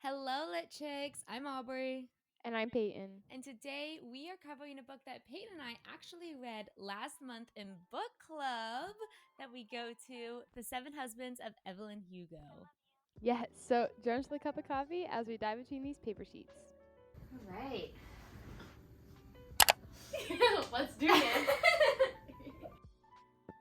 Hello, Lit Chicks. I'm Aubrey. And I'm Peyton. And today we are covering a book that Peyton and I actually read last month in book club that we go to, The Seven Husbands of Evelyn Hugo. Yes, so join us with a cup of coffee as we dive between these paper sheets. All right. Let's do this.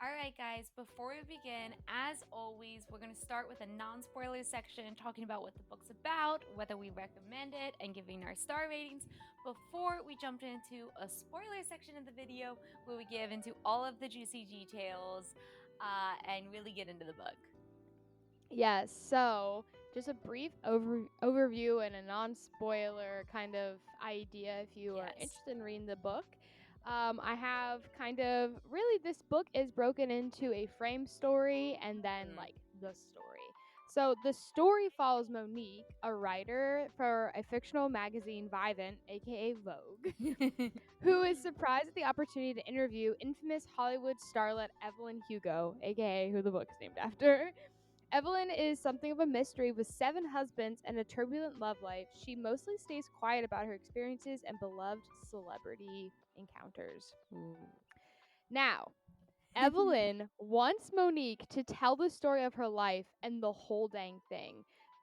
All right, guys, before we begin, as always, we're going to start with a non-spoiler section talking about what the book's about, whether we recommend it, and giving our star ratings before we jump into a spoiler section of the video where we give into all of the juicy details and really get into the book. Yes, so just a brief overview and a non-spoiler kind of idea if you are interested in reading the book. I have this book is broken into a frame story and then the story. So the story follows Monique, a writer for a fictional magazine Vivant, aka Vogue, who is surprised at the opportunity to interview infamous Hollywood starlet Evelyn Hugo, aka who the book is named after. Evelyn is something of a mystery with 7 husbands and a turbulent love life. She mostly stays quiet about her experiences and beloved celebrity encounters. Now, Evelyn wants Monique to tell the story of her life and the whole dang thing.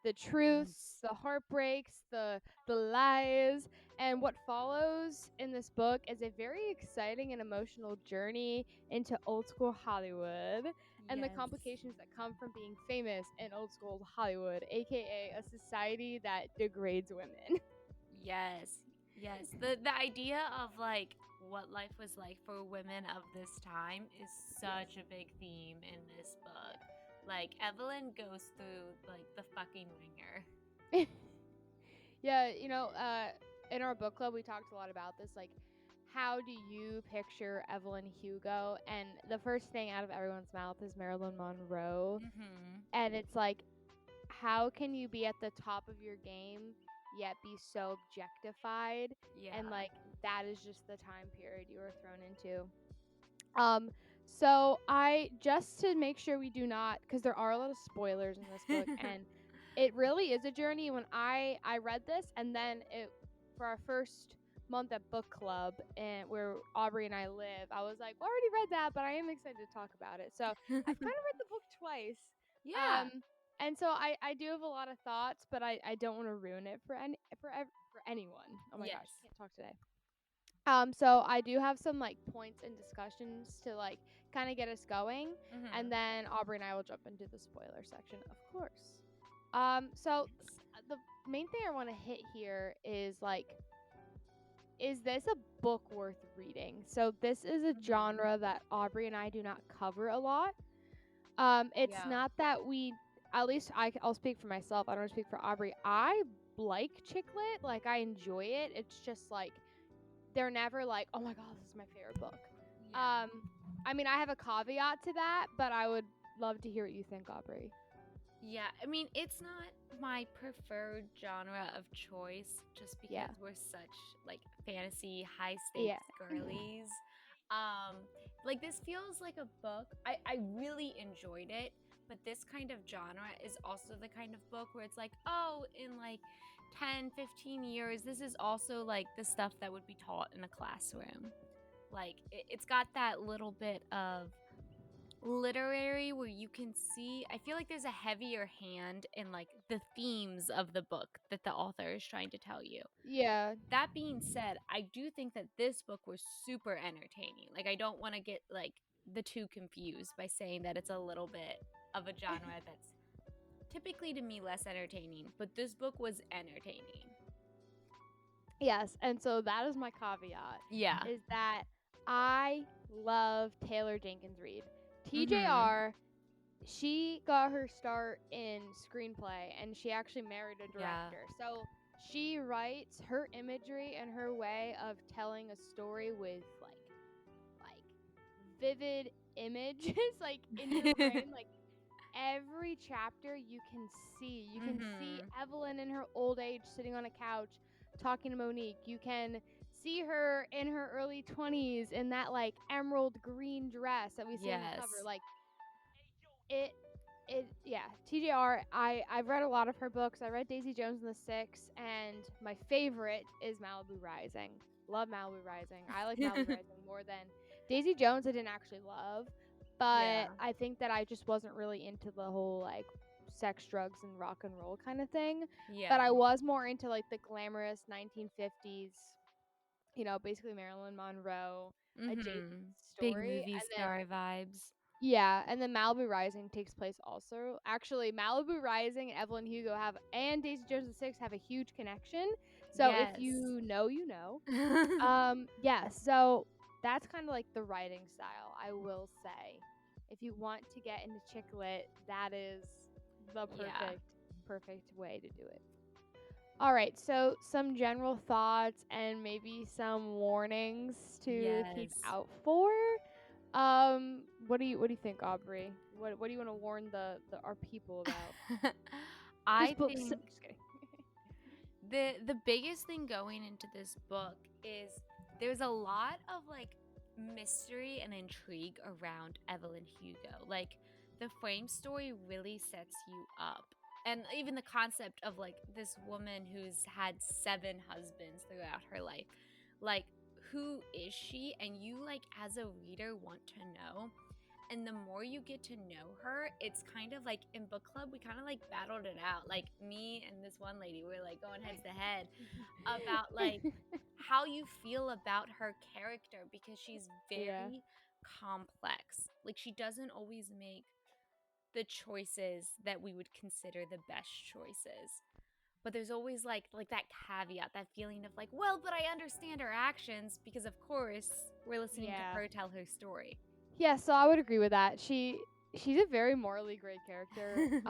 The truths, the heartbreaks, the lies, and what follows in this book is a very exciting and emotional journey into old school Hollywood and the complications that come from being famous in old school Hollywood, aka a society that degrades women. Yes. The idea of what life was like for women of this time is such a big theme in this book. Like Evelyn goes through the fucking ringer. Yeah, in our book club we talked a lot about this, how do you picture Evelyn Hugo? And the first thing out of everyone's mouth is Marilyn Monroe. And it's like, how can you be at the top of your game yet be so objectified? And that is just the time period you were thrown into. So I, just to make sure we do not, because there are a lot of spoilers in this book and it really is a journey. When I read this, and then for our first month at book club and where Aubrey and I live, I was like, well, I already read that, but I am excited to talk about it. So I've kind of read the book twice. Yeah. And so I do have a lot of thoughts, but I don't want to ruin it for anyone. Oh my gosh, I can't talk today. So I do have some points and discussions to kind of get us going, and then Aubrey and I will jump into the spoiler section, of course. So the main thing I want to hit here is is this a book worth reading? So this is a genre that Aubrey and I do not cover a lot. It's not that we, at least I'll speak for myself. I don't speak for Aubrey. I like chick lit, I enjoy it. It's just they're never like, oh my god, this is my favorite book. I mean, I have a caveat to that, but I would love to hear what you think, Aubrey. Yeah, I mean, it's not my preferred genre of choice just because we're such fantasy high stakes girlies. This feels like a book. I really enjoyed it, but this kind of genre is also the kind of book where it's like, oh, in 10, 15 years, this is also the stuff that would be taught in a classroom. It's got that little bit of literary where you can see, I feel like there's a heavier hand in the themes of the book that the author is trying to tell you. Yeah. That being said, I do think that this book was super entertaining. I don't want to get the two confused by saying that it's a little bit of a genre that's typically to me less entertaining, but this book was entertaining. Yes, and so that is my caveat. Yeah. Is that I love Taylor Jenkins Reid. TJR, she got her start in screenplay and she actually married a director. So she writes her imagery and her way of telling a story with vivid images in your brain. Every chapter you can see Evelyn in her old age sitting on a couch talking to Monique. You can see her in her early 20s in that emerald green dress that we see on the cover. TJR. I've read a lot of her books. I read Daisy Jones and the Six, and my favorite is Malibu Rising. Love Malibu Rising. I like Malibu Rising more than Daisy Jones. I didn't actually love, but I think that I just wasn't really into the whole like sex, drugs, and rock and roll kind of thing. Yeah. But I was more into like the glamorous 1950s, basically Marilyn Monroe adjacent Big story. movie star vibes. Yeah, and then Malibu Rising takes place also. Actually, Malibu Rising and Evelyn Hugo and Daisy Jones and Six have a huge connection. So if you know, you know. Yeah, so that's kind of like the writing style, I will say. If you want to get into chick lit, that is the perfect way to do it. All right, so some general thoughts and maybe some warnings to keep out for. What do you think, Aubrey? What do you want to warn our people about? I think just kidding. the biggest thing going into this book is there's a lot of like mystery and intrigue around Evelyn Hugo. Like the frame story really sets you up. And even the concept of like this woman who's had 7 husbands throughout her life. Like, who is she? And you like as a reader want to know. And the more you get to know her, it's kind of like in book club, we kind of like battled it out. Like me and this one lady, we were like going head to head about like how you feel about her character, because she's very complex. Like she doesn't always make the choices that we would consider the best choices. But there's always like that caveat, that feeling of like, well, but I understand her actions because of course we're listening to her tell her story. Yeah, so I would agree with that. She's a very morally great character.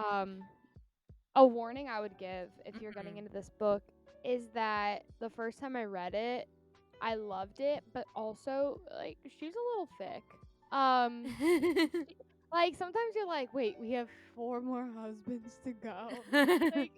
A warning I would give if you're getting into this book is that the first time I read it, I loved it, but also like she's a little thick. Like sometimes you're like, wait, we have 4 more husbands to go. Like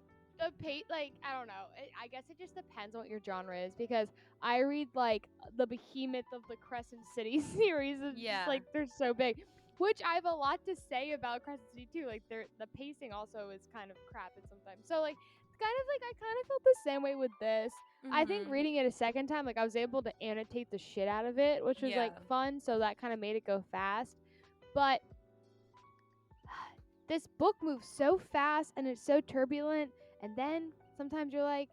I don't know. I guess it just depends on what your genre is, because I read like the behemoth of the Crescent City series. It's just like they're so big, which I have a lot to say about Crescent City too. Like the pacing also is kind of crap at sometimes. So like kind of like I kind of felt the same way with this. I think reading it a second time, like I was able to annotate the shit out of it, which was like fun. So that kind of made it go fast. But this book moves so fast and it's so turbulent, and then sometimes you're like,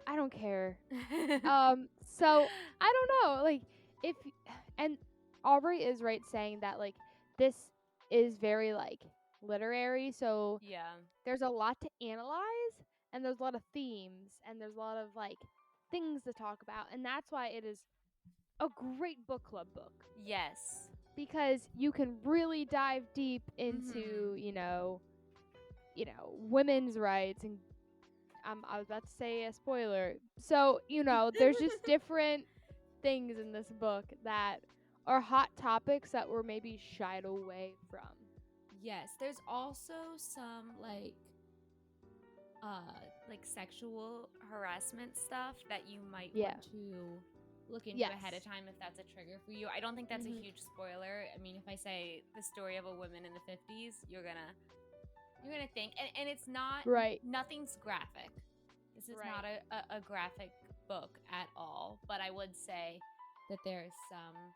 I don't care. So I don't know, like and Aubrey is right saying that like this is very like literary, so there's a lot to analyze, and there's a lot of themes, and there's a lot of like things to talk about, and that's why it is a great book club book. Yes. Because you can really dive deep into, women's rights, and I was about to say a spoiler. So, there's just different things in this book that are hot topics that were maybe shied away from. Yes, there's also some like sexual harassment stuff that you might want to look into ahead of time if that's a trigger for you. I don't think that's a huge spoiler. I mean, if I say the story of a woman in the 50s, you're gonna think, and it's not nothing's graphic. This is not a graphic book at all, but I would say that there's some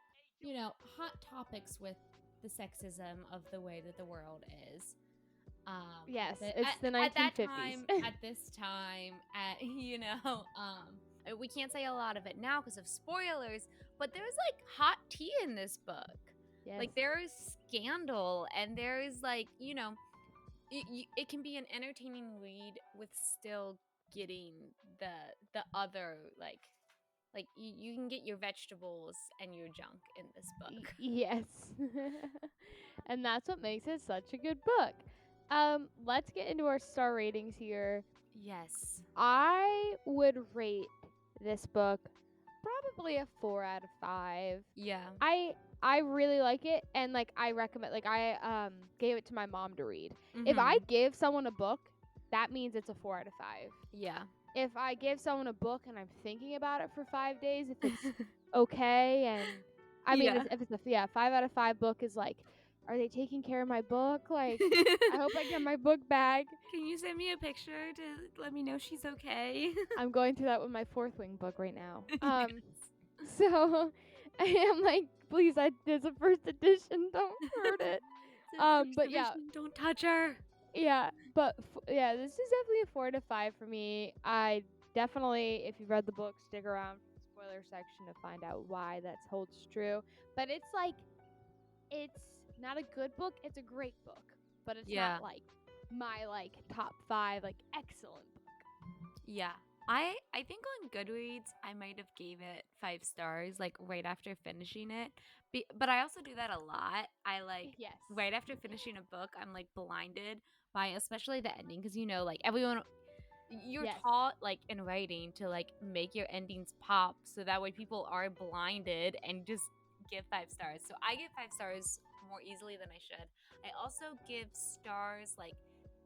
hot topics with the sexism of the way that the world is. Yes, it's the 1950s. At this time, we can't say a lot of it now because of spoilers, but there's like hot tea in this book. Yes. Like there is scandal, and there is like, it can be an entertaining read with still getting the other like you can get your vegetables and your junk in this book. Yes. And that's what makes it such a good book. Let's get into our star ratings here. Yes. I would rate this book probably a 4 out of 5. Yeah. I really like it, and like I recommend, like I gave it to my mom to read. If I give someone a book, that means it's a 4 out of 5. Yeah. If I give someone a book and I'm thinking about it for 5 days, if it's okay, and I mean if it's a 5 out of 5 book is like are they taking care of my book? Like, I hope I get my book back. Can you send me a picture to let me know she's okay? I'm going through that with my Fourth Wing book right now. Yes. So I am like, please, there's a first edition. Don't hurt it. But yeah, Don't touch her. yeah, but yeah, this is definitely a 4 to 5 for me. I definitely, if you've read the book, stick around for the spoiler section to find out why that holds true. But it's like, it's not a good book. It's a great book, but it's not like my like top 5 like excellent book. Yeah. I think on Goodreads I might have gave it 5 stars like right after finishing it. But I also do that a lot. I like right after finishing a book, I'm like blinded by especially the ending because like everyone you're taught like in writing to like make your endings pop so that way people are blinded and just give 5 stars. So I give 5 stars more easily than I should. I also give stars like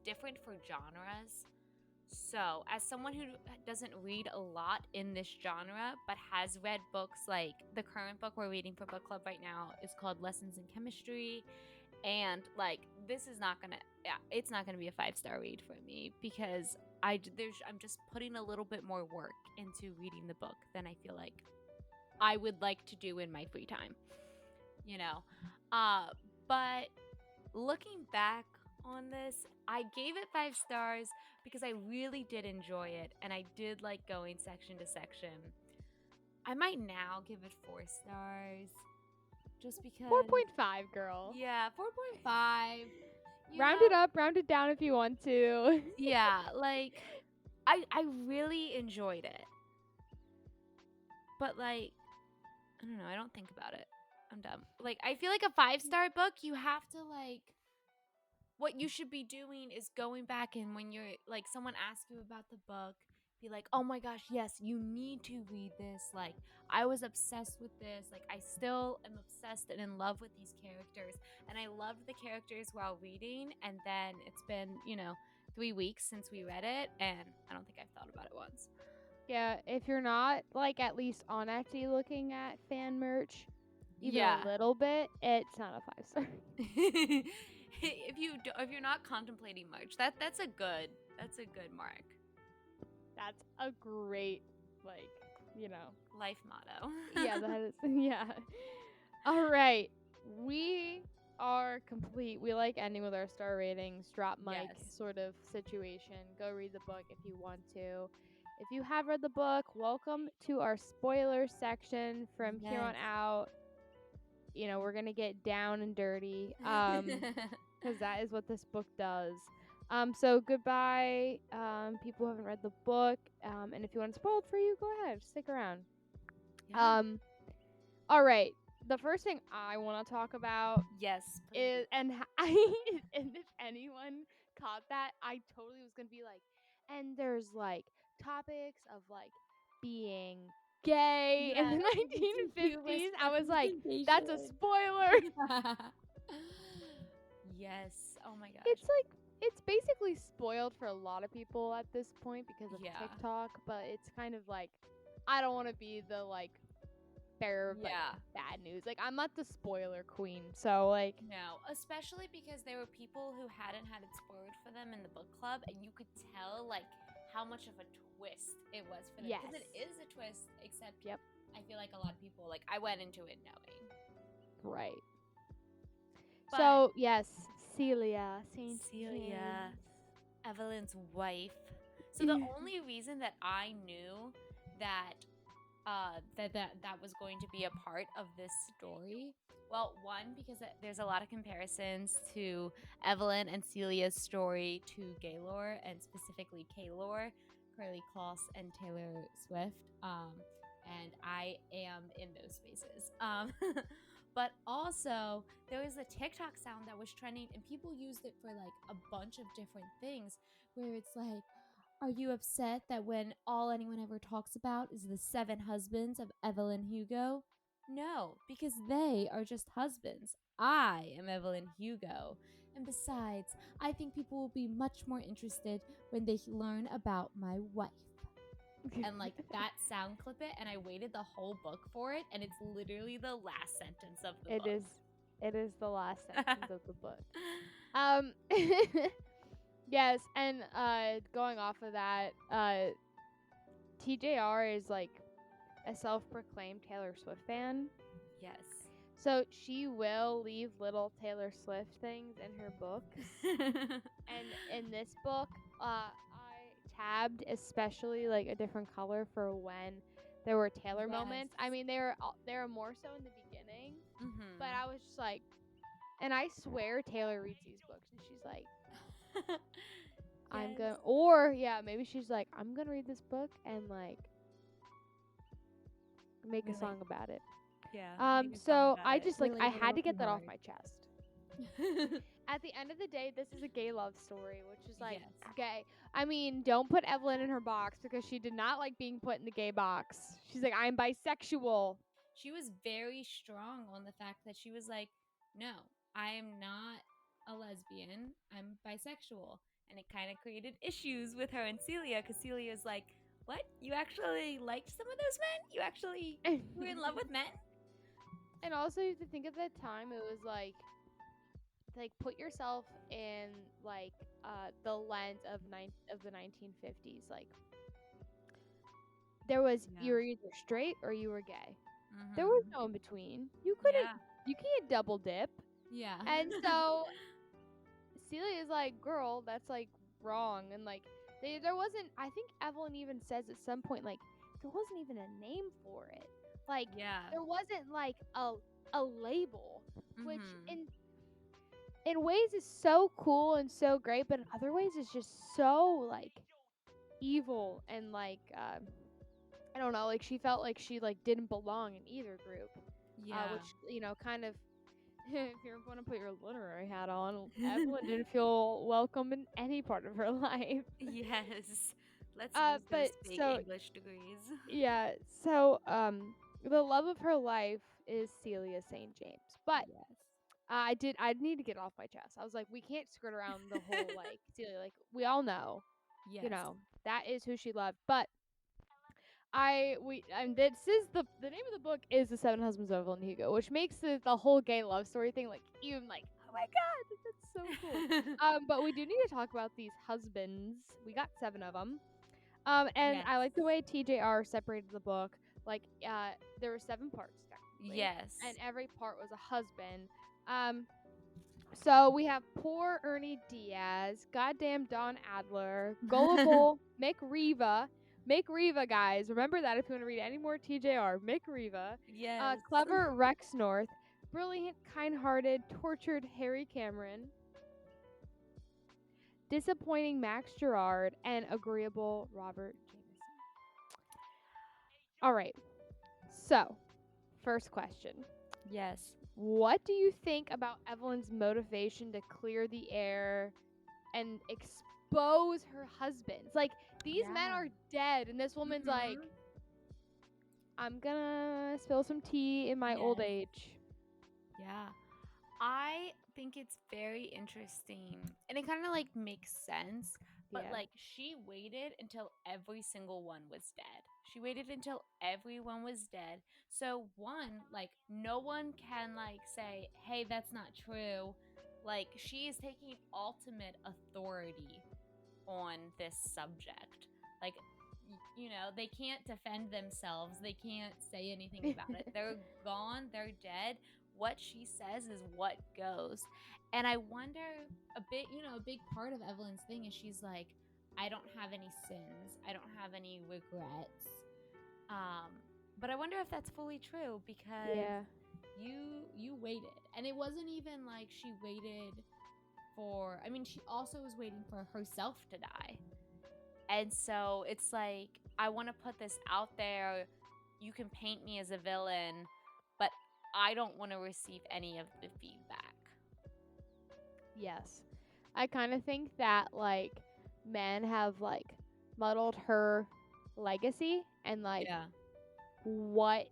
different for genres. So, as someone who doesn't read a lot in this genre, but has read books like the current book we're reading for book club right now is called Lessons in Chemistry, and like this is not gonna, it's not gonna be a 5-star read for me because I'm just putting a little bit more work into reading the book than I feel like I would like to do in my free time, But looking back on this, I gave it 5 stars because I really did enjoy it and I did like going section to section. I might now give it 4 stars just because 4.5, girl. Yeah, 4.5. Round it up, round it down if you want to. Yeah, like I really enjoyed it. But like I don't know, I don't think about it. I'm dumb. Like I feel like a 5-star book, you have to like what you should be doing is going back and when you're like someone asks you about the book, be like, oh my gosh, yes, you need to read this. Like I was obsessed with this. Like I still am obsessed and in love with these characters. And I loved the characters while reading. And then it's been, 3 weeks since we read it. And I don't think I've thought about it once. Yeah, if you're not like at least on Etsy looking at fan merch, even a little bit, it's not a 5-star. If you're not contemplating merch, that's a good mark. That's a great life motto. Yeah, that is. Yeah. All right, we are complete. We like ending with our star ratings, drop mic sort of situation. Go read the book if you want to. If you have read the book, welcome to our spoiler section. From here on out, we're going to get down and dirty because that is what this book does. So goodbye, people who haven't read the book. And if you want it spoiled for you, go ahead. Stick around. Yeah. All right. The first thing I want to talk about is, and if anyone caught that, I totally was going to be like, and there's like topics of like being gay in the 1950s. I was like, that's a spoiler. Yes. Oh my gosh. It's basically spoiled for a lot of people at this point because of TikTok, but it's kind of like, I don't want to be the like bearer of like bad news. Like I'm not the spoiler queen, so like no, especially because there were people who hadn't had it spoiled for them in the book club, and you could tell like how much of a twist it was for them. Because it is a twist, except I feel like a lot of people like I went into it knowing. Right. But so yes, Celia, Evelyn's wife. So the only reason that I knew that that was going to be a part of this story, well, one, because there's a lot of comparisons to Evelyn and Celia's story to Gaylor, and specifically Kaylor, Curly Kloss, and Taylor Swift, and I am in those spaces. But also, there was a TikTok sound that was trending, and people used it for like a bunch of different things, where it's like, are you upset that when all anyone ever talks about is the 7 husbands of Evelyn Hugo? No, because they are just husbands. I am Evelyn Hugo. And besides, I think people will be much more interested when they learn about my wife. And like that sound clip it, and I waited the whole book for it, and it's literally the last sentence of the book. It is It is the last sentence of the book. Yes, and going off of that, TJR is like a self-proclaimed Taylor Swift fan. Yes. So she will leave little Taylor Swift things in her books. And in this book, I tabbed especially like a different color for when there were Taylor moments. I mean, they were more so in the beginning, but I was just like, and I swear Taylor reads these books, and she's like, I'm gonna, or yeah, maybe she's like, I'm gonna read this book and like make a song about it. Yeah. So I just like I had to get that off my chest. At the end of the day, this is a gay love story, which is like gay. I mean, don't put Evelyn in her box because she did not like being put in the gay box. She's like, I'm bisexual. She was very strong on the fact that she was like, no, I am not a lesbian. I'm bisexual. And it kind of created issues with her and Celia because Celia's like, what? You actually liked some of those men? You actually were in love with men? And also, you have to think of that time, it was like put yourself in like the lens of the 1950s. Like there was you were either straight or you were gay. There was no in between. You can't double dip. Yeah. And so Celia's like, girl, that's like wrong. And like there wasn't, I think Evelyn even says at some point, like, there wasn't even a name for it. Like there wasn't like a label, which in ways is so cool and so great, but in other ways is just so like evil and like I don't know, like she felt like she like didn't belong in either group. Which kind of if you're going to put your literary hat on, Evelyn didn't feel welcome in any part of her life. Yes. Let's use those big English degrees. Yeah. So the love of her life is Celia St. James. But I need to get it off my chest. I was like, we can't skirt around the whole like Celia. Like we all know, that is who she loved. But this is the name of the book is The Seven Husbands of Evelyn Hugo, which makes the whole gay love story thing like even like, oh my god, that's so cool. But we do need to talk about these husbands. We got 7 of them. And I like the way TJR separated the book. Like there were 7 parts technically. Yes. And every part was a husband. So we have poor Ernie Diaz, goddamn Don Adler, gullible Mick Riva. Mick Riva, guys. Remember that if you want to read any more TJR. Mick Riva. Yes. Clever Rex North. Brilliant, kind-hearted, tortured Harry Cameron. Disappointing Max Gerard. And agreeable Robert Jameson. All right. So, first question. Yes. What do you think about Evelyn's motivation to clear the air and expose her husbands? Like, these men are dead, and this woman's like, I'm gonna spill some tea in my old age. Yeah. I think it's very interesting. And it kind of like makes sense. But like she waited until every single one was dead. She waited until everyone was dead. So one, like no one can like say, "Hey, that's not true." Like she is taking ultimate authority on this subject. Like they can't defend themselves. They can't say anything about it. They're gone, they're dead. What she says is what goes. And I wonder a big part of Evelyn's thing is she's like, I don't have any sins. I don't have any regrets. But I wonder if that's fully true because you waited. And it wasn't even like she waited for, I mean, she also was waiting for herself to die. And so it's like, I want to put this out there. You can paint me as a villain, but I don't want to receive any of the feedback. Yes. I kind of think that, like, men have, like, muddled her legacy and, like, what,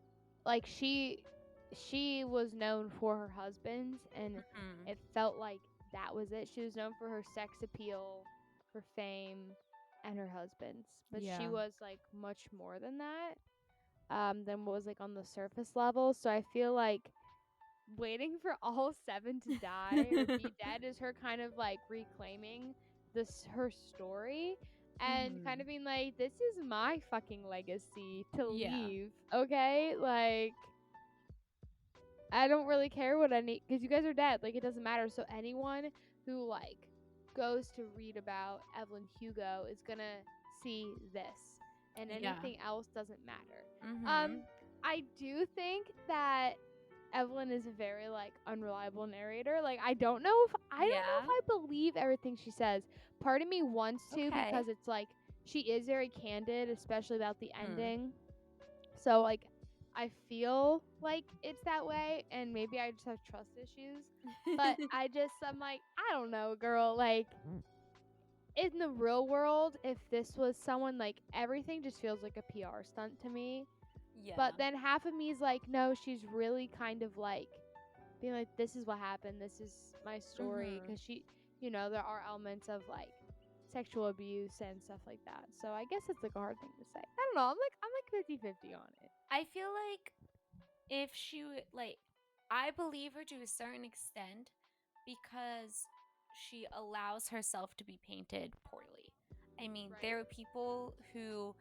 like, she was known for her husbands, and it felt like that was it. She was known for her sex appeal, her fame, and her husbands. But she was, like, much more than that. Than what was like on the surface level. So I feel like waiting for all 7 to die or be dead is her kind of like reclaiming her story and kind of being like, this is my fucking legacy to leave, okay? Like, I don't really care what because you guys are dead. Like, it doesn't matter. So anyone who like goes to read about Evelyn Hugo is gonna see this, and anything else doesn't matter. I do think that Evelyn is a very like unreliable narrator. Like, I don't know if I believe everything she says. Part of me wants to because it's like she is very candid, especially about the ending. So like I feel like it's that way, and maybe I just have trust issues. But I'm like, I don't know, girl. Like, in the real world, if this was someone, like, everything just feels like a PR stunt to me. Yeah. But then half of me is like, no, she's really kind of like being like, this is what happened. This is my story. Because she, there are elements of like sexual abuse and stuff like that. So I guess it's like a hard thing to say. I don't know. I'm like 50-50 on it. I feel like if she would, like, I believe her to a certain extent because she allows herself to be painted poorly. I mean, there were people who,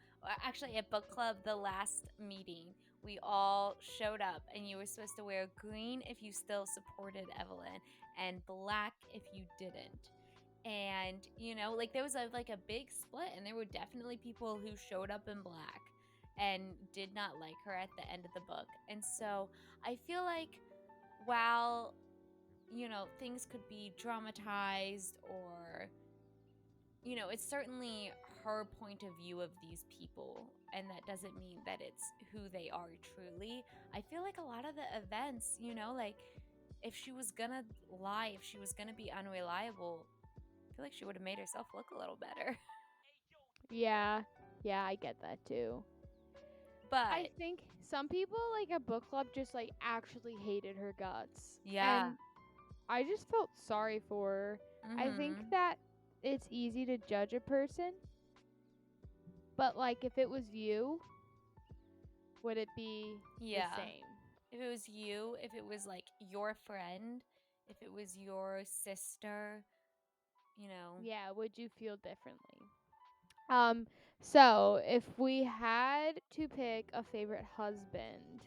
actually at book club, the last meeting, we all showed up and you were supposed to wear green if you still supported Evelyn and black if you didn't. And, like there was a big split, and there were definitely people who showed up in black and did not like her at the end of the book. And so I feel like while, things could be dramatized or, it's certainly her point of view of these people, and that doesn't mean that it's who they are truly. I feel like a lot of the events, like if she was gonna lie, if she was gonna be unreliable, I feel like she would have made herself look a little better. Yeah, I get that too. But I think some people like at book club just like actually hated her guts. Yeah. And I just felt sorry for her. I think that it's easy to judge a person, but like if it was you, would it be the same? If it was you, if it was like your friend, if it was your sister, Yeah, would you feel differently? So if we had to pick a favorite husband,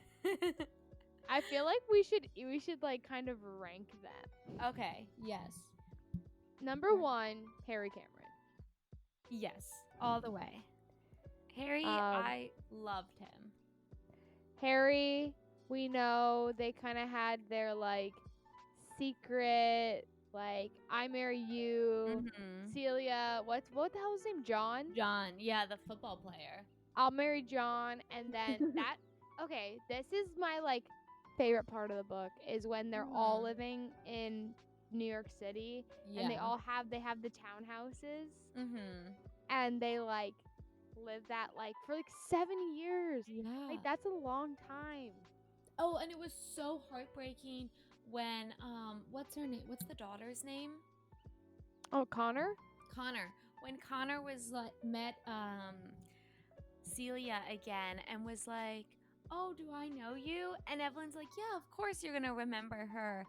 I feel like we should like kind of rank them. Okay, yes. Number 1, Harry Cameron. Yes, all the way. Harry, I loved him. Harry, we know they kind of had their like secret, like I marry you. Celia, what the hell was his name? John? John, yeah, the football player. I'll marry John, and then that. Okay, this is my like favorite part of the book is when they're all living in New York City, and they have the townhouses, and they like live that like for like 7 years. Yeah, like that's a long time. Oh, and it was so heartbreaking when what's her name? What's the daughter's name? Oh, Connor. When Connor was met Celia again and was like, "Oh, do I know you?" And Evelyn's like, "Yeah, of course you're gonna remember her."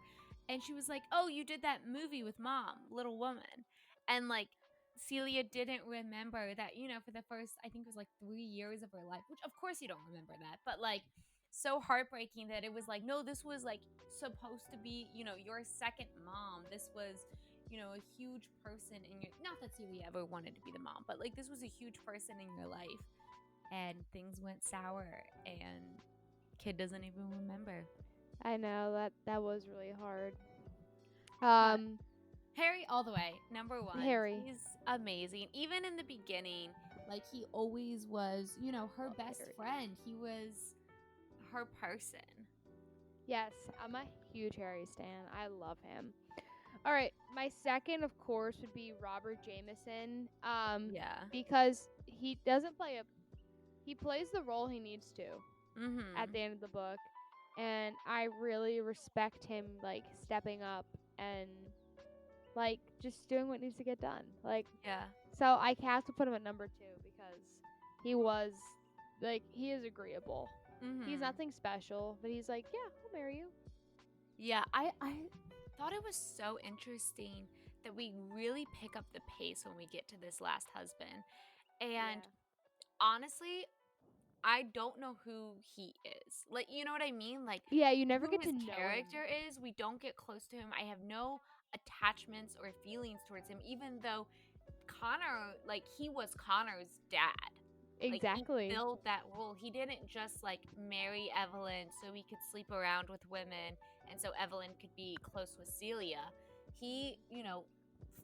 And she was like, "Oh, you did that movie with Mom, Little Woman," and like Celia didn't remember that, for the first, I think it was like 3 years of her life, which of course you don't remember that, but like so heartbreaking that it was like, no, this was like supposed to be, your second mom. This was, a huge person in your, not that Celia ever wanted to be the mom, but like this was a huge person in your life, and things went sour and kid doesn't even remember. I know that was really hard. Harry all the way, number 1. Harry. He's amazing. Even in the beginning, like he always was, her best friend. He was her person. Yes, I'm a huge Harry stan. I love him. All right, my second, of course, would be Robert Jameson. Because he doesn't play he plays the role he needs to at the end of the book, and I really respect him like stepping up and like just doing what needs to get done. Like, so I have to put him at number 2 because he was like, he is agreeable. He's nothing special, but he's like, yeah, I'll marry you. Yeah, I thought it was so interesting that we really pick up the pace when we get to this last husband. And honestly, I don't know who he is. Like, you know what I mean? Like, Yeah, you never who get his to know character him. is. We don't get close to him. I have no attachments or feelings towards him, even though Connor, like, he was Connor's dad. Like, he Exactly. filled that role. He didn't just, like, marry Evelyn so he could sleep around with women and so Evelyn could be close with Celia. He,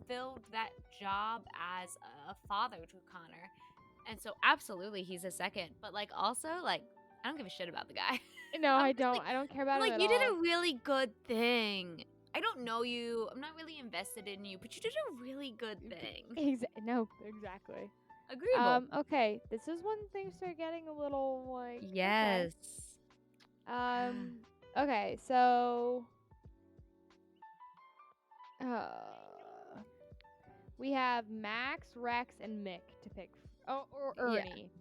filled that job as a father to Connor. And so absolutely he's a second. But, like, also, like, I don't give a shit about the guy. No, I'm I just don't. like, I don't care about him like, at you did all. a really good thing. I don't know you. I'm not really invested in you, but you did a really good thing. No, exactly. Agreeable. Okay, this is when things start getting a little like Yes. okay. Okay, so we have Max, Rex, and Mick to pick. Oh, or Ernie.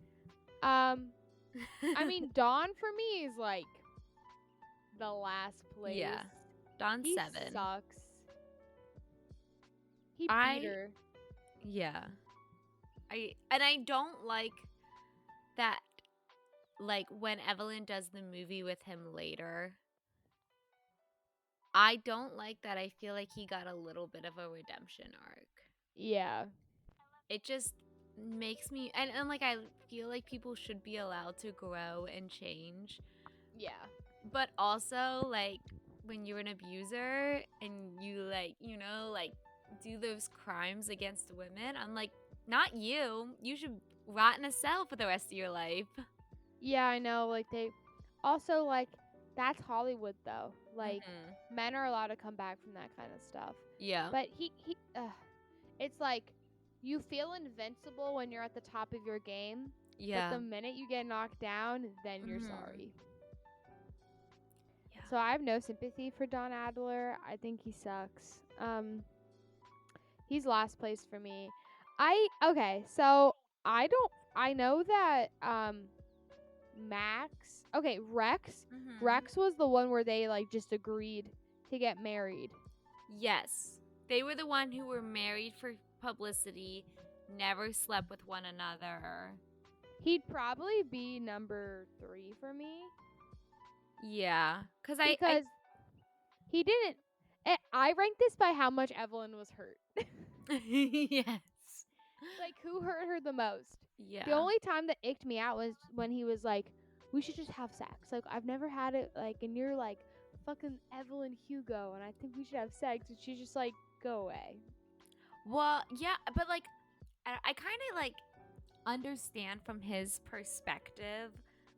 Yeah. I mean, Dawn for me is like the last place. Yeah. Dawn's he 7. Sucks. He beat her. Yeah. I don't like that, like, when Evelyn does the movie with him later. I don't like that. I feel like he got a little bit of a redemption arc. Yeah. It just makes me and like I feel like people should be allowed to grow and change. Yeah. But also, like, when you're an abuser and you, like, do those crimes against women, I'm like, not you. You should rot in a cell for the rest of your life. Yeah, I know. Like, they also, like, that's Hollywood, though. Like, men are allowed to come back from that kind of stuff. Yeah. But it's like, you feel invincible when you're at the top of your game. Yeah. But the minute you get knocked down, then you're sorry. Yeah. So I have no sympathy for Don Adler. I think he sucks. He's last place for me. Okay, so I know that Max. Okay, Rex. Rex was the one where they like just agreed to get married. Yes. They were the one who were married for publicity, never slept with one another. He'd probably be number 3 for me. Yeah, because he didn't. I ranked this by how much Evelyn was hurt. Yes. Like, who hurt her the most? Yeah. The only time that icked me out was when he was like, we should just have sex. Like, I've never had it, like, and you're like, fucking Evelyn Hugo, and I think we should have sex. And she's just like, go away. Well, yeah, but, like, I kind of, like, understand from his perspective,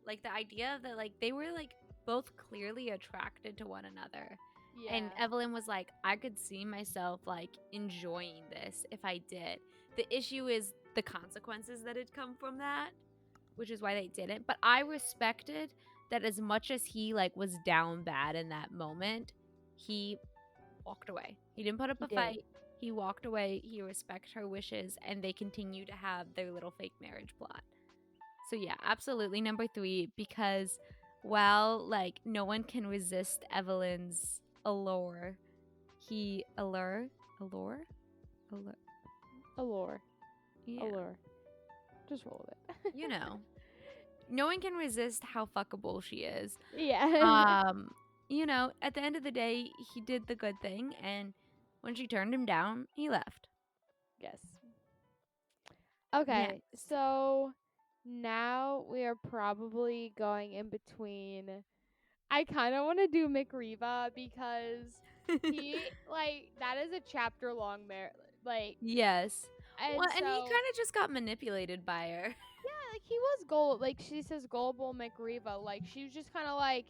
like, the idea that, like, they were, like, both clearly attracted to one another. Yeah. And Evelyn was like, I could see myself, like, enjoying this if I did. The issue is the consequences that had come from that, which is why they didn't. But I respected that as much as he, like, was down bad in that moment, he walked away. He didn't put up a fight. He walked away. He respected her wishes, and they continue to have their little fake marriage plot. So yeah, absolutely number 3, because while, like, no one can resist Evelyn's allure. Allure. Yeah. Allure. Just roll with it. You know. No one can resist how fuckable she is. Yeah. You know, at the end of the day, he did the good thing, and when she turned him down, he left. Yes. Okay, so now we are probably going in between. I kind of want to do McReva because he, like, that is a chapter-long like. Yes. And well, and he kind of just got manipulated by her. Yeah, like, he was like, she says gullible McReva. Like, she was just kind of like,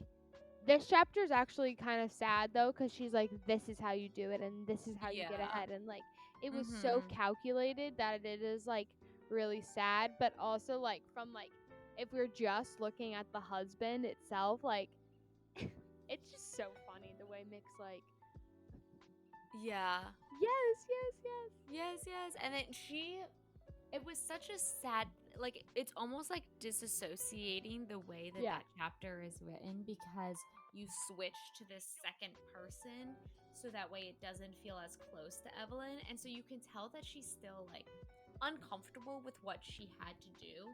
this chapter's actually kind of sad, though, because she's like, this is how you do it, and this is how you get ahead. And, like, it was so calculated that it is, like, really sad. But also, like, from, like, if we're just looking at the husband itself, like, it's just so funny the way Mick's like, yeah. Yes. And then it was such a sad, like, it's almost like disassociating the way that that chapter is written, because you switch to this second person so that way it doesn't feel as close to Evelyn. And so you can tell that she's still like uncomfortable with what she had to do.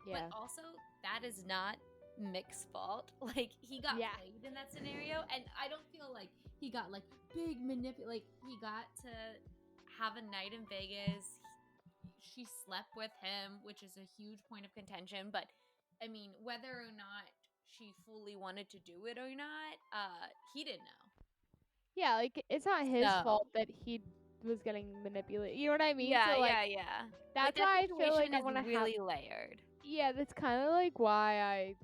But also, that is not Mick's fault. Like, he got played in that scenario, and I don't feel like he got like big like, he got to have a night in Vegas. She slept with him, which is a huge point of contention. But I mean, whether or not she fully wanted to do it or not, he didn't know. Yeah, like, it's not his fault that he was getting manipulated. You know what I mean? Yeah, so, like, yeah. that's like, why I feel like I want to really layered. Yeah, that's kind of like why I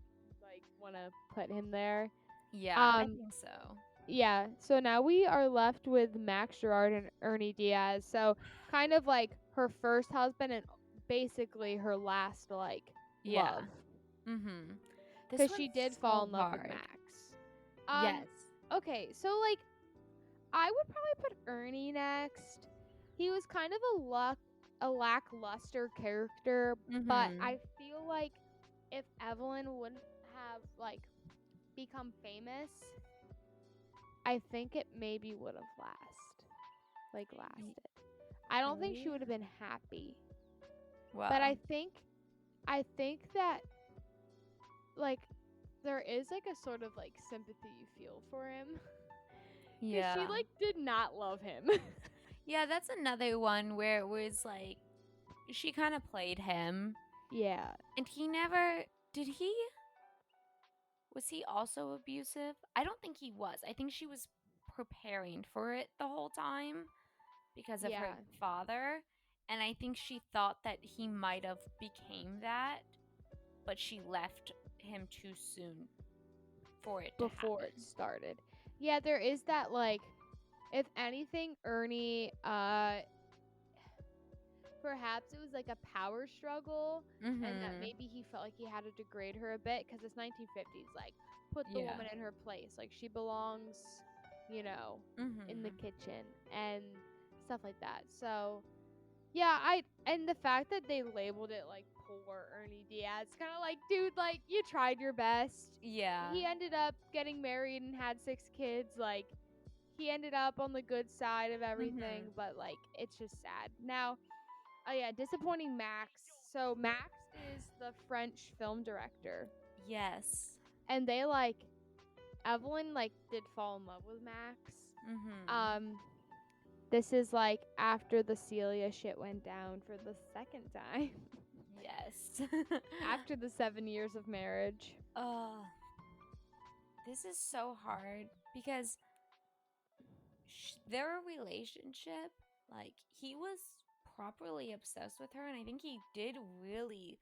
like want to put him there. Yeah, I think so. Yeah, so now we are left with Max Gerard and Ernie Diaz. So kind of like her first husband and basically her last like love. Mm-hmm. Because she did fall in love with Max. Yes. Okay, so like I would probably put Ernie next. He was kind of a lackluster character, but I feel like if Evelyn wouldn't have like become famous, I think it maybe would have lasted. I don't think she would have been happy. Wow. But I think that like there is like a sort of like sympathy you feel for him. Yeah. She like did not love him. Yeah, that's another one where it was like she kind of played him. Yeah. And he never was he also abusive? I don't think he was. I think she was preparing for it the whole time because of her father, and I think she thought that he might have became that, but she left him too soon for it to happen. Before it started. Yeah, there is that like, if anything, Ernie perhaps it was like a power struggle, and that maybe he felt like he had to degrade her a bit because it's 1950s, like put the woman in her place, like she belongs, you know, in the kitchen and stuff like that. So yeah, and the fact that they labeled it like poor Ernie Diaz, kind of like, dude, like you tried your best. Yeah. He ended up getting married and had 6 kids, like he ended up on the good side of everything, but like it's just sad. Now, oh yeah, disappointing Max. So Max is the French film director. Yes. And they like Evelyn like did fall in love with Max. This is like after the Celia shit went down for the second time. Yes. After the 7 years of marriage. This is so hard because their relationship, like, he was properly obsessed with her, and I think he did really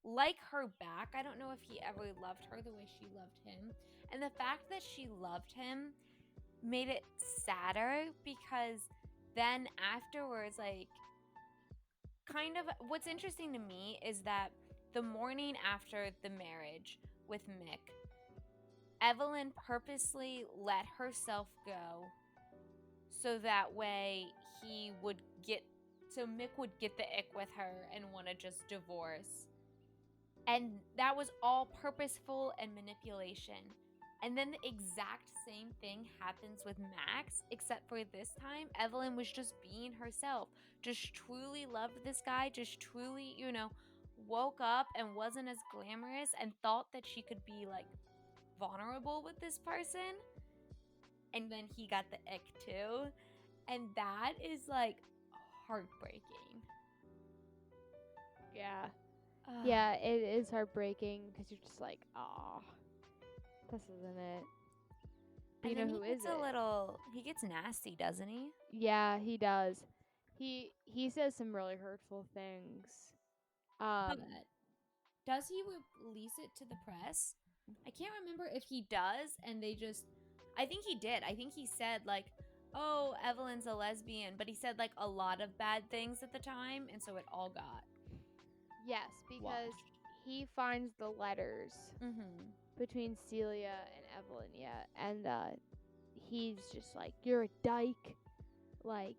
like her back. I don't know if he ever loved her the way she loved him. And the fact that she loved him made it sadder because then afterwards, like, kind of what's interesting to me is that the morning after the marriage with Mick, Evelyn purposely let herself go so that way Mick would get the ick with her and want to just divorce. And that was all purposeful and manipulation. And then the exact same thing happens with Max, except for this time, Evelyn was just being herself, just truly loved this guy, just truly, woke up and wasn't as glamorous and thought that she could be like vulnerable with this person. And then he got the ick too. And that is like heartbreaking. Yeah. Yeah, it is heartbreaking because you're just like, oh, this isn't it. But you know who is it? He gets nasty, doesn't he? Yeah, he does. He says some really hurtful things. But does he release it to the press? I can't remember if he does, and I think he did. I think he said like, oh, Evelyn's a lesbian, but he said like a lot of bad things at the time, and so it all got Yes, because he finds the letters between Celia and Evelyn, and he's just like, you're a dyke, like,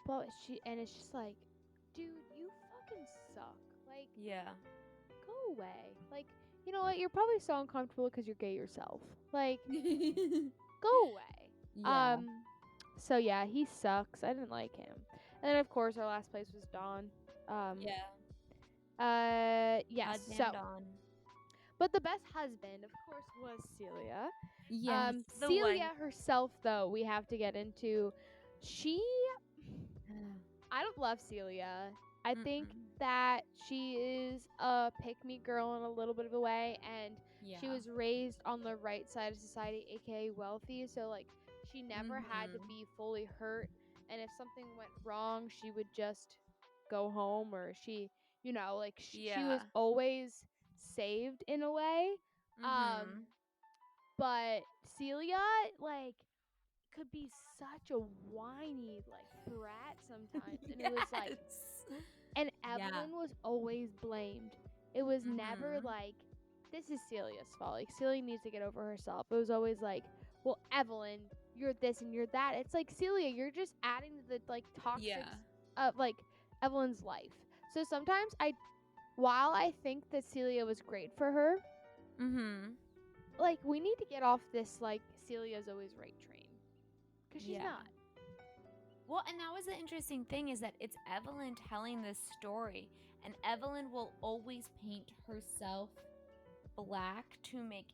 but it's just like, dude, you fucking suck. Yeah. Go away. Like, you know what? You're probably so uncomfortable because you're gay yourself. Like, go away. Yeah. So yeah, he sucks. I didn't like him. And then of course our last place was Dawn. Yeah. Yes. Goddamn So, Dawn. but the best husband, of course, was Celia. Yes, the Celia one. herself, though, we have to get into. I don't love Celia. I think that she is a pick-me girl in a little bit of a way, and she was raised on the right side of society, aka wealthy. So like, she never had to be fully hurt, and if something went wrong, she would just go home, or she, like she was always saved in a way. But Celia, like, could be such a whiny like brat sometimes, and it was like, and Evelyn was always blamed. It was never like, this is Celia's fault, like Celia needs to get over herself. It was always like, well, Evelyn, you're this and you're that. It's like, Celia, you're just adding to the like toxic of like Evelyn's life. So sometimes while I think that Celia was great for her, like, we need to get off this like Celia's always right train, because she's not. Well, and that was the interesting thing, is that it's Evelyn telling this story, and Evelyn will always paint herself black to make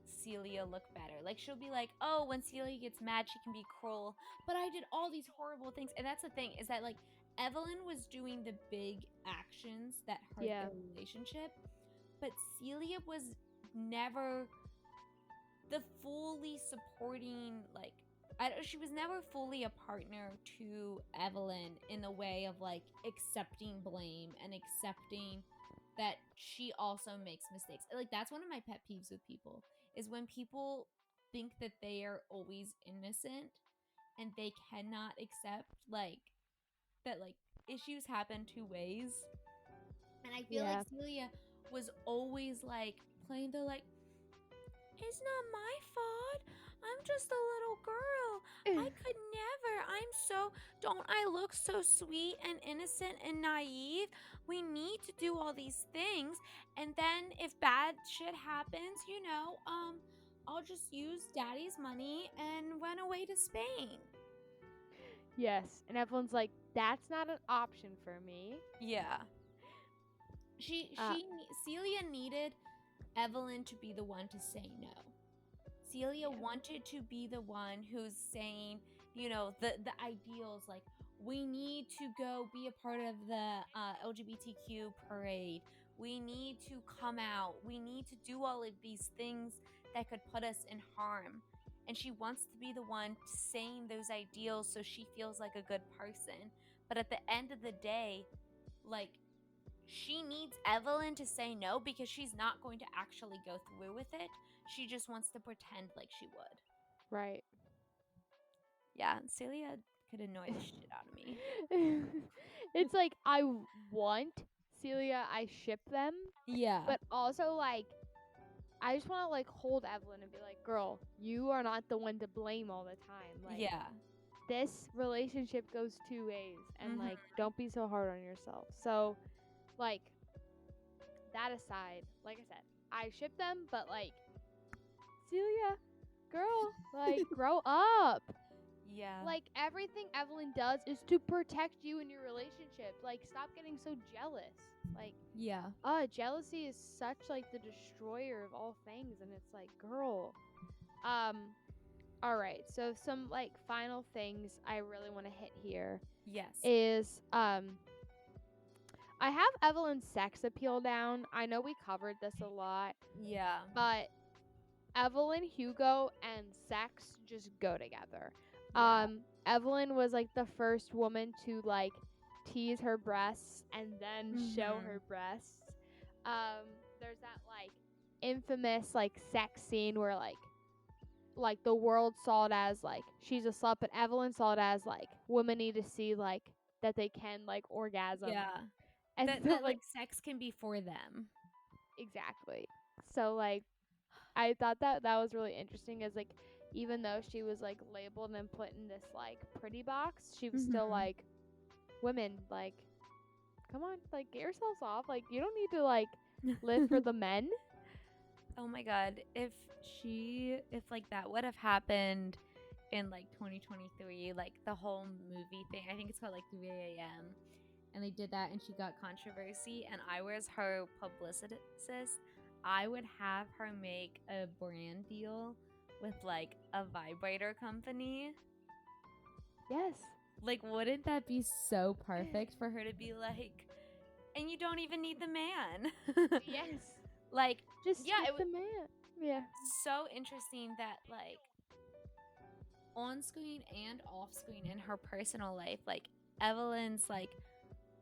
Celia look better. Like, she'll be like, oh, when Celia gets mad, she can be cruel, but I did all these horrible things. And that's the thing, is that like Evelyn was doing the big actions that hurt their relationship, but Celia was never the fully supporting, like, she was never fully a partner to Evelyn in the way of like accepting blame and accepting that she also makes mistakes. Like, that's one of my pet peeves with people, is when people think that they are always innocent and they cannot accept like that, like, issues happen two ways. And I feel like Celia was always like playing the like, it's not my fault, I'm just a little girl, I could never, don't I look so sweet and innocent and naive? We need to do all these things, and then if bad shit happens, I'll just use daddy's money and run away to Spain. Yes, and Evelyn's like, that's not an option for me. Yeah. Celia needed Evelyn to be the one to say no. Celia wanted to be the one who's saying, the ideals, like, we need to go be a part of the LGBTQ parade. We need to come out. We need to do all of these things that could put us in harm. And she wants to be the one saying those ideals so she feels like a good person. But at the end of the day, like, she needs Evelyn to say no, because she's not going to actually go through with it. She just wants to pretend like she would. Right. Yeah, Celia could annoy the shit out of me. It's like, I want Celia, I ship them. Yeah. But also, like, I just want to, like, hold Evelyn and be like, girl, you are not the one to blame all the time. Like, this relationship goes two ways. And, like, don't be so hard on yourself. So, like, that aside, like I said, I ship them, but, like, Celia, girl, like, grow up. Yeah. Like, everything Evelyn does is to protect you in your relationship. Like, stop getting so jealous. Like, jealousy is such, like, the destroyer of all things, and it's like, girl. All right, so some, like, final things I really want to hit here. Is, I have Evelyn's sex appeal down. I know we covered this a lot. Yeah. But Evelyn, Hugo, and sex just go together. Evelyn was like the first woman to like tease her breasts and then show her breasts. There's that like infamous like sex scene where like the world saw it as like she's a slut, but Evelyn saw it as like women need to see like that they can like orgasm. Yeah. And that, so, that like sex can be for them. Exactly. So like I thought that was really interesting, as like, even though she was like labeled and put in this like pretty box, she was still like, women, like, come on, like, get yourselves off. Like, you don't need to, like, live for the men. Oh my god, if like that would have happened in like 2023, like the whole movie thing, I think it's called like 3 a.m. and they did that and she got controversy and I was her publicist, I would have her make a brand deal with like a vibrator company. Yes. Like, wouldn't that be so perfect for her to be like, and you don't even need the man. Yes. Like, just take the man. Yeah. So interesting that like on screen and off screen in her personal life, like Evelyn's like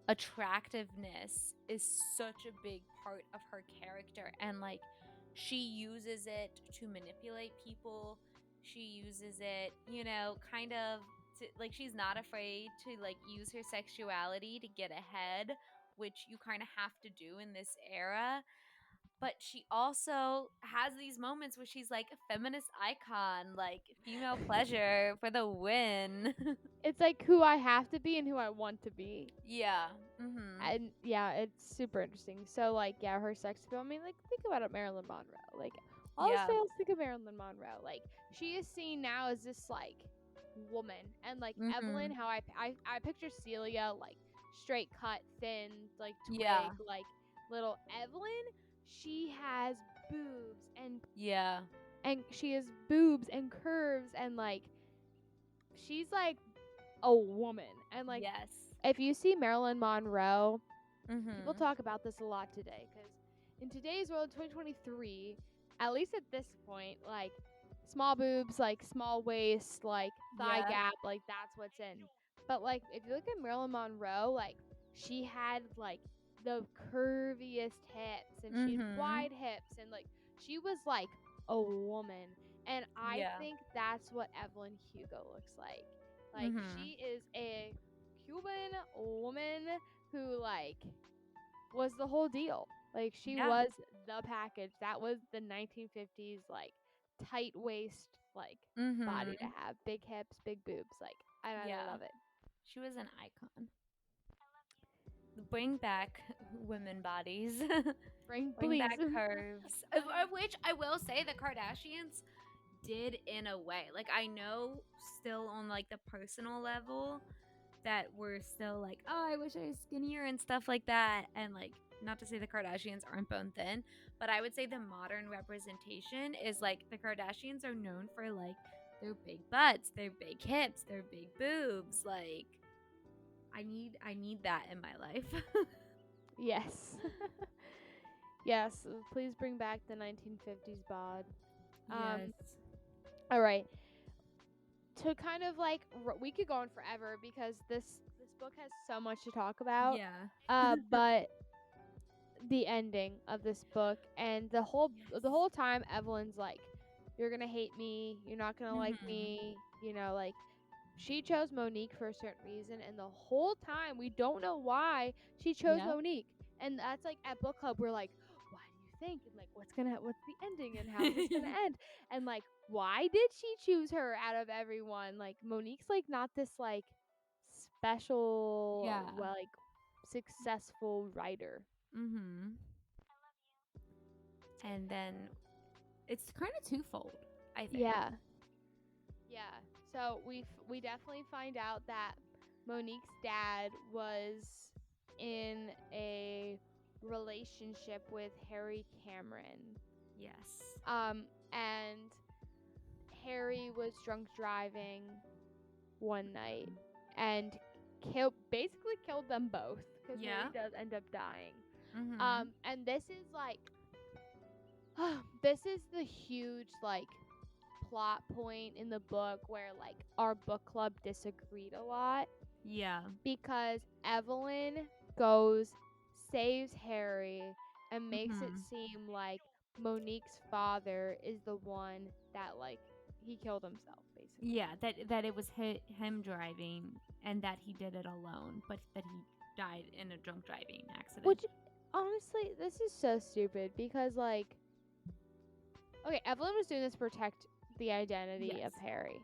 attractiveness is such a big part of her character, and like she uses it to manipulate people. She uses it, you know, kind of to, like, she's not afraid to like use her sexuality to get ahead, which you kind of have to do in this era. But she also has these moments where she's like a feminist icon, like female pleasure for the win. It's like who I have to be and who I want to be. Yeah. Mm-hmm. And yeah, it's super interesting. So like, yeah, her sex appeal. I mean, like, think about it, Marilyn Monroe. Like, all the sales think of Marilyn Monroe. Like, she is seen now as this like woman, and like Evelyn, how I picture Celia like straight cut, thin, like twig, like little Evelyn. She has boobs and she has boobs and curves, and like she's like a woman. And like, if you see Marilyn Monroe, people talk about this a lot today, because in today's world, 2023, at least at this point, like small boobs, like small waist, like thigh gap, like that's what's in. But like, if you look at Marilyn Monroe, like she had like the curviest hips, and she had wide hips, and like she was like a woman. And I think that's what Evelyn Hugo looks like. Like, she is a Cuban woman who like was the whole deal. Like, she was the package. That was the 1950s like tight waist, like body to have, big hips, big boobs. Like, I love it. She was an icon. Bring back women bodies. Bring back curves. Which I will say the Kardashians did in a way. Like, I know still on like the personal level that we're still like, oh, I wish I was skinnier and stuff like that. And like, not to say the Kardashians aren't bone thin, but I would say the modern representation is like the Kardashians are known for like their big butts, their big hips, their big boobs. Like, I need that in my life. Yes. Yes, please bring back the 1950s bod. Yes. All right. To kind of like, we could go on forever because this book has so much to talk about. Yeah. But the ending of this book, and the whole time Evelyn's like, you're gonna hate me, you're not gonna like me, you know, like she chose Monique for a certain reason, and the whole time we don't know why she chose Monique. And that's like at book club we're like, why do you think, and like what's the ending, and how's this gonna end, and like why did she choose her out of everyone? Like, Monique's like not this like special like successful writer. And then it's kind of twofold, I think. Yeah. So we definitely find out that Monique's dad was in a relationship with Harry Cameron. Yes. And Harry was drunk driving one night and basically killed them both, because Harry does end up dying. And this is like this is the huge like plot point in the book where like our book club disagreed a lot. Yeah. Because Evelyn goes, saves Harry, and makes it seem like Monique's father is the one that like he killed himself, basically. Yeah, that it was him driving and that he did it alone, but that he died in a drunk driving accident. Which, honestly, this is so stupid because like, okay, Evelyn was doing this to protect the identity of Harry.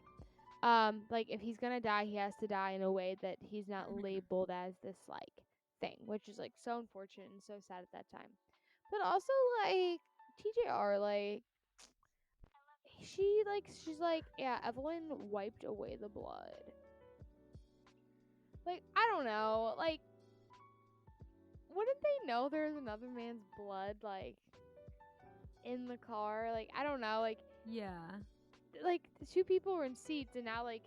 Like, if he's gonna die, he has to die in a way that he's not labeled as this like thing, which is like so unfortunate and so sad at that time. But also like TJR, like she's like, yeah, Evelyn wiped away the blood. Like, I don't know, like, wouldn't they know there's another man's blood, like, in the car? Like, I don't know, like, Yeah. Like, the two people were in seats, and now, like,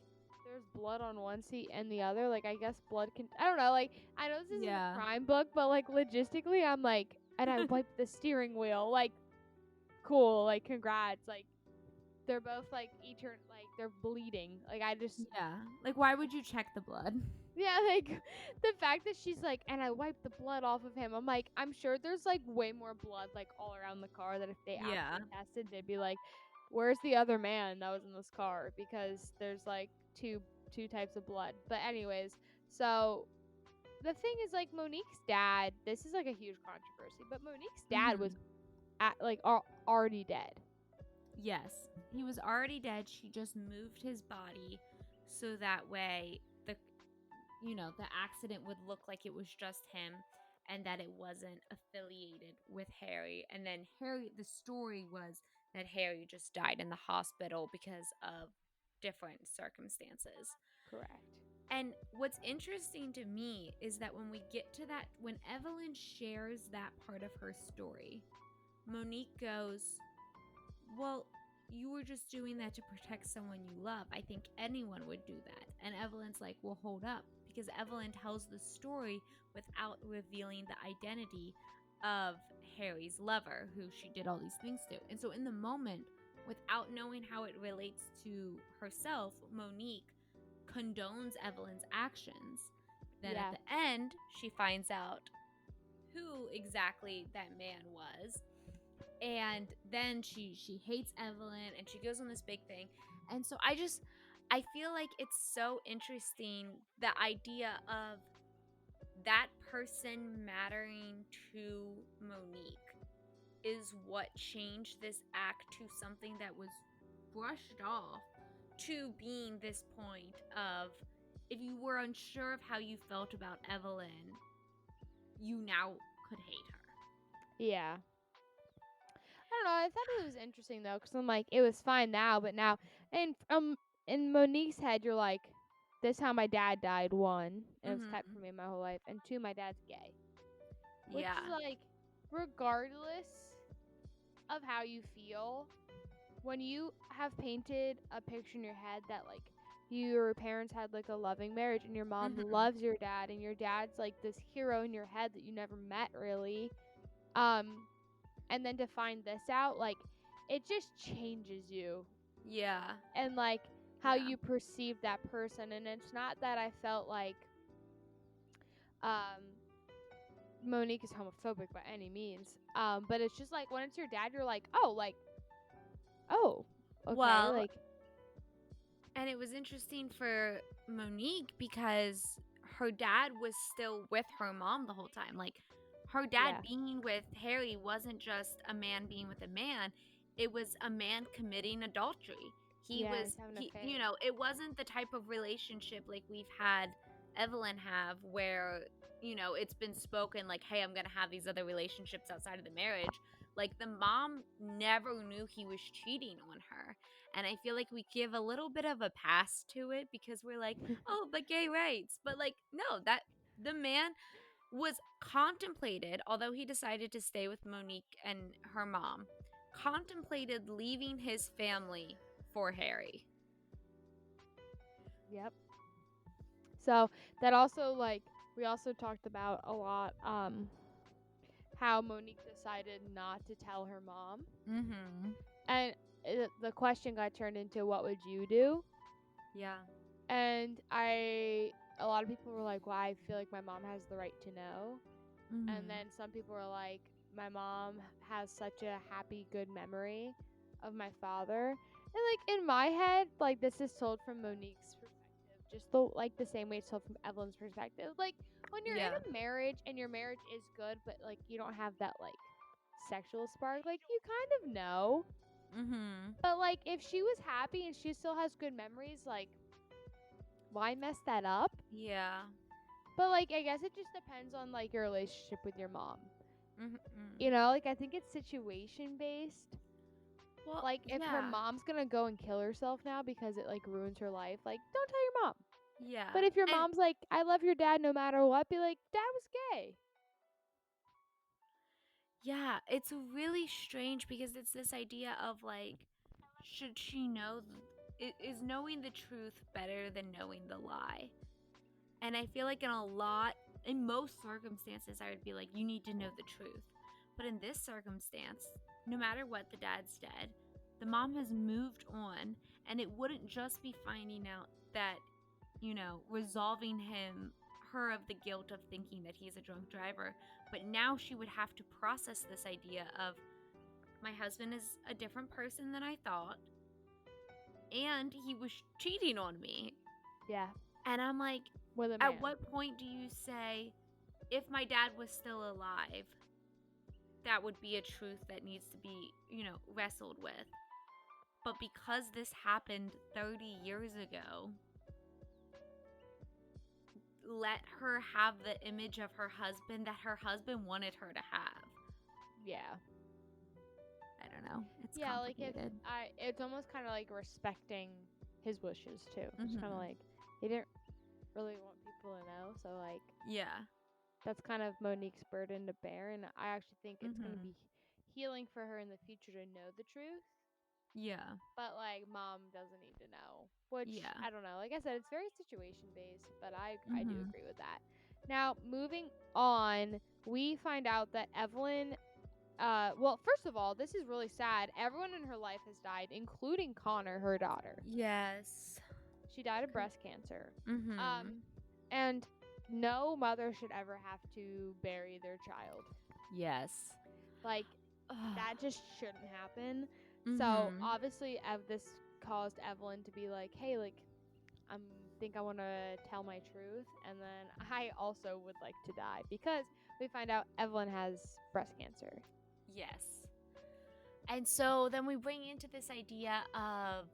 there's blood on one seat and the other. Like, I guess blood can, I don't know, like, I know this isn't a crime book, but, like, logistically, I'm like, and I wiped the steering wheel, like, cool, like, congrats, like, they're both, like, like, they're bleeding, like, I just... Yeah. Like, why would you check the blood? Yeah, like, the fact that she's like, and I wiped the blood off of him, I'm like, I'm sure there's, like, way more blood, like, all around the car that if they actually tested, they'd be like, where's the other man that was in this car? Because there's, like, two types of blood. But anyways, so the thing is, like, Monique's dad, this is, like, a huge controversy, but Monique's dad was, already dead. Yes. He was already dead. She just moved his body so that way the accident would look like it was just him and that it wasn't affiliated with Harry. And then the story was that Harry just died in the hospital because of different circumstances. Correct. And what's interesting to me is that when we get to that, when Evelyn shares that part of her story, Monique goes, well, you were just doing that to protect someone you love. I think anyone would do that. And Evelyn's like, well, hold up. Because Evelyn tells the story without revealing the identity of Harry's lover, who she did all these things to. And so in the moment, without knowing how it relates to herself, Monique condones Evelyn's actions. Then at the end, she finds out who exactly that man was. And then she hates Evelyn and she goes on this big thing. And so I feel like it's so interesting, the idea of that person mattering to Monique is what changed this act to something that was brushed off to being this point of, if you were unsure of how you felt about Evelyn, you now could hate her. Yeah. I don't know. I thought it was interesting though, because I'm like, it was fine now, but now, and in Monique's head, you're like, this is how my dad died. One, and it was kept from me my whole life, and two, my dad's gay. Which is like, regardless of how you feel, when you have painted a picture in your head that like your parents had like a loving marriage, and your mom loves your dad, and your dad's like this hero in your head that you never met really, and then to find this out, like, it just changes you. Yeah. And, like, how you perceive that person. And it's not that I felt like Monique is homophobic by any means. But it's just, like, when it's your dad, you're like, okay, well, like. And it was interesting for Monique because her dad was still with her mom the whole time. Like, her dad being with Harry wasn't just a man being with a man. It was a man committing adultery. It wasn't the type of relationship like we've had Evelyn have where, it's been spoken like, hey, I'm going to have these other relationships outside of the marriage. Like, the mom never knew he was cheating on her. And I feel like we give a little bit of a pass to it because we're like, oh, but gay rights. But, like, no, that the man was contemplated, although he decided to stay with Monique and her mom, contemplated leaving his family for Harry. Yep. So that also, like, we also talked about a lot how Monique decided not to tell her mom. And the question got turned into, what would you do? Yeah. And a lot of people were like, well, I feel like my mom has the right to know. And then some people were like, my mom has such a happy, good memory of my father. And, like, in my head, like, this is told from Monique's perspective, just the same way it's told from Evelyn's perspective. Like, when you're in a marriage and your marriage is good, but, like, you don't have that, like, sexual spark, like, you kind of know. But, like, if she was happy and she still has good memories, like, why mess that up? Yeah. But, like, I guess it just depends on, like, your relationship with your mom. Mm-hmm. You know, like, I think it's situation-based. Well, Like, if her mom's gonna go and kill herself now because it, like, ruins her life, like, don't tell your mom. Yeah. But if your mom's like, I love your dad no matter what, be like, Dad was gay. Yeah, it's really strange because it's this idea of, like, should she know? Is knowing the truth better than knowing the lie? And I feel like in most circumstances, I would be like, you need to know the truth. But in this circumstance, no matter what, the dad's dead. The mom has moved on, and it wouldn't just be finding out that, resolving her of the guilt of thinking that he's a drunk driver, but now she would have to process this idea of, my husband is a different person than I thought, and he was cheating on me. Yeah. And I'm like, at what point do you say, if my dad was still alive, that would be a truth that needs to be, wrestled with? But because this happened 30 years ago, let her have the image of her husband that her husband wanted her to have. Yeah. I don't know. It's complicated. Like, it's almost kind of like respecting his wishes too. It's kind of like, he didn't really want people to know, so, like, yeah, that's kind of Monique's burden to bear, and I actually think it's going to be healing for her in the future to know the truth. Yeah. But, like, mom doesn't need to know, which, I don't know. Like I said, it's very situation-based, but I do agree with that. Now, moving on, we find out that Evelyn, well, first of all, this is really sad. Everyone in her life has died, including Connor, her daughter. Yes. She died of breast cancer. Mm-hmm. And no mother should ever have to bury their child. Yes. Like, that just shouldn't happen. So, obviously, this caused Evelyn to be like, hey, like, I think I want to tell my truth. And then I also would like to die because we find out Evelyn has breast cancer. Yes. And so then we bring into this idea of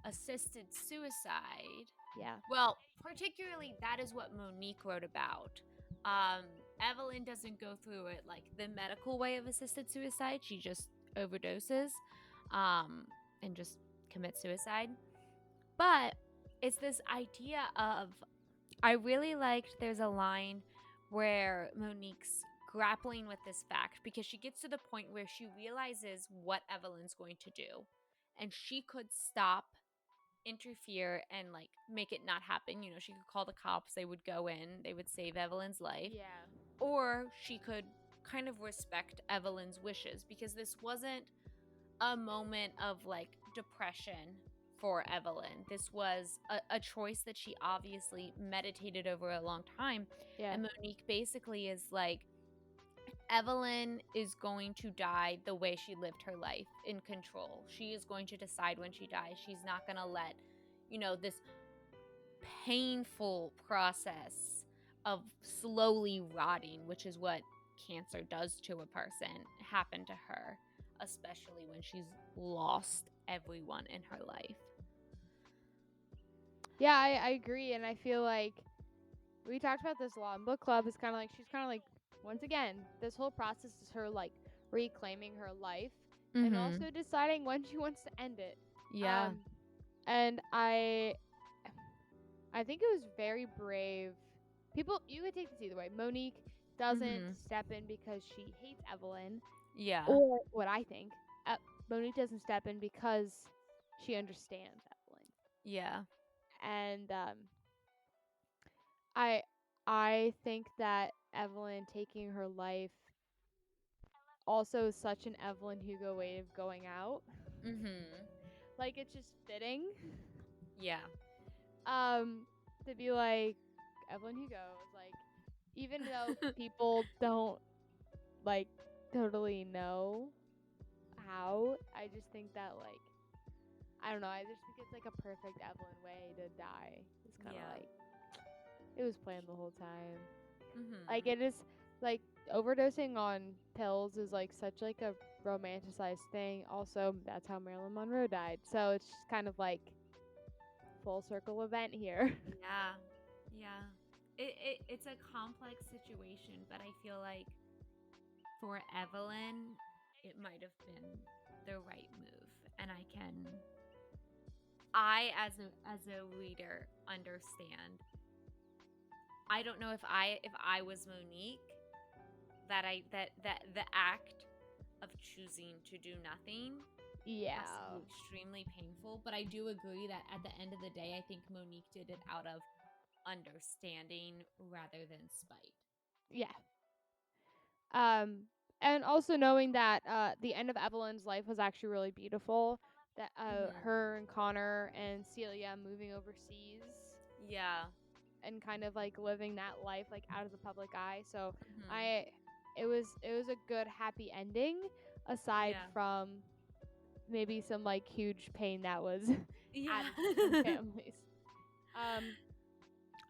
assisted suicide. Yeah. Well, particularly that is what Monique wrote about. Evelyn doesn't go through it like the medical way of assisted suicide. She just overdoses and just commits suicide. But it's this idea of, I really liked, there's a line where Monique's grappling with this fact because she gets to the point where she realizes what Evelyn's going to do, and she could stop, interfere, and like make it not happen. She could call the cops, they would go in, they would save Evelyn's life. Yeah. Or she could kind of respect Evelyn's wishes, because this wasn't a moment of like depression for Evelyn. This was a choice that she obviously meditated over a long time. Yeah. And Monique basically is like, Evelyn is going to die the way she lived her life, in control. She is going to decide when she dies. She's not going to let, this painful process of slowly rotting, which is what cancer does to a person, happen to her, especially when she's lost everyone in her life. Yeah, I agree, and I feel like we talked about this a lot in book club. It's kind of like she's kind of like, once again, this whole process is her like reclaiming her life and also deciding when she wants to end it. Yeah. And I think it was very brave. People, you could take this either way. Monique doesn't step in because she hates Evelyn. Yeah. Or what I think, Monique doesn't step in because she understands Evelyn. Yeah. And I think that Evelyn taking her life also is such an Evelyn Hugo way of going out. Like, it's just fitting. Yeah. To be like, Evelyn Hugo is like, even though people don't like totally know how, I just think that, like, I don't know, I just think it's like a perfect Evelyn way to die. It's kind of like, it was planned the whole time. Like, it is, like, overdosing on pills is, like, such, like, a romanticized thing. Also, that's how Marilyn Monroe died. So it's just kind of, like, full circle event here. Yeah. Yeah. it's a complex situation, but I feel like for Evelyn, it might have been the right move, and I as a reader understand. I don't know if I was Monique, that the act of choosing to do nothing has to be extremely painful, but I do agree that at the end of the day, I think Monique did it out of understanding rather than spite. Yeah. And also knowing that the end of Evelyn's life was actually really beautiful. That her and Connor and Celia moving overseas. Yeah. And kind of like living that life like out of the public eye. So it was a good happy ending, aside from maybe some like huge pain that was added to the families.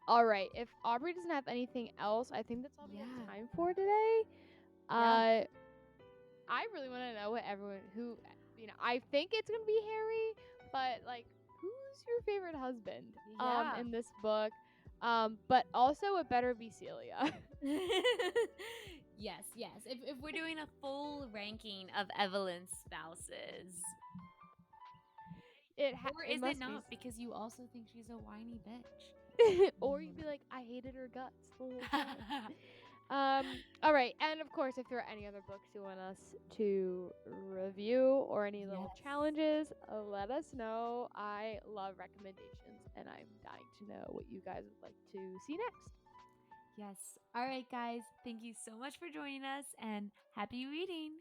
All right. If Aubrey doesn't have anything else, I think that's all we have time for today. I really want to know what I think it's gonna be Harry, but like, who's your favorite husband in this book? But also it better be Celia. Yes. If we're doing a full ranking of Evelyn's spouses, or is it not because you also think she's a whiny bitch? Or you'd be like, I hated her guts the whole time. All right, and of course, if there are any other books you want us to review or any little challenges, let us know. I love recommendations, and I'm dying to know what you guys would like to see next. Yes. All right, guys. Thank you so much for joining us, and happy reading.